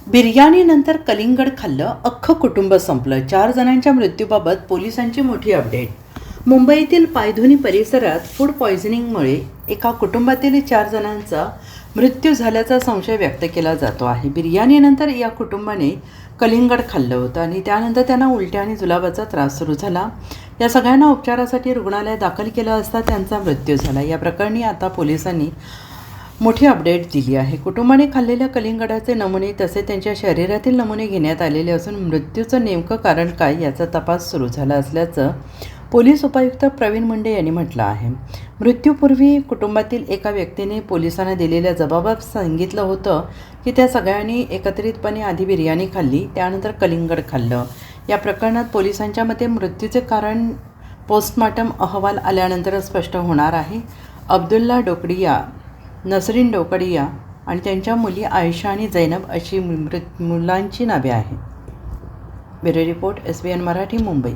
बिर्याणीनंतर कलिंगड खाल्लं, अख्खं कुटुंब संपलं. 4 जणांच्या मृत्यूबाबत पोलिसांची मोठी अपडेट. मुंबईतील पायधुनी परिसरात फूड पॉयझनिंगमुळे एका कुटुंबातील 4 जणांचा मृत्यू झाल्याचा संशय व्यक्त केला जातो आहे. बिर्याणीनंतर या कुटुंबाने कलिंगड खाल्लं होतं आणि त्यानंतर त्यांना उलट्या आणि जुलाबाचा त्रास सुरू झाला. या सगळ्यांना उपचारासाठी रुग्णालयात दाखल केलं असता त्यांचा मृत्यू झाला. या प्रकरणी आता पोलिसांनी मोठी अपडेट दिली आहे. कुटुंबाने खाल्लेल्या कलिंगडाचे नमुने तसेच त्यांच्या शरीरातील नमुने घेण्यात आलेले असून मृत्यूचं नेमकं कारण काय याचा तपास सुरू झाला असल्याचं पोलीस उपायुक्त प्रवीण मुंडे यांनी म्हटलं आहे. मृत्यूपूर्वी कुटुंबातील एका व्यक्तीने पोलिसांना दिलेल्या जबाबात सांगितलं होतं की त्या सगळ्यांनी एकत्रितपणे आधी बिर्याणी खाल्ली, त्यानंतर कलिंगड खाल्लं. या प्रकरणात पोलिसांच्या मते मृत्यूचे कारण पोस्टमॉर्टम अहवाल आल्यानंतर स्पष्ट होणार आहे. अब्दुल्ला डोकडिया, नसरीन डोकडिया आणि त्यांच्या मुली आयशा आणि जैनब अशी मुलांची नावे आहेत. Bureau report, SBN Marathi, Mumbai.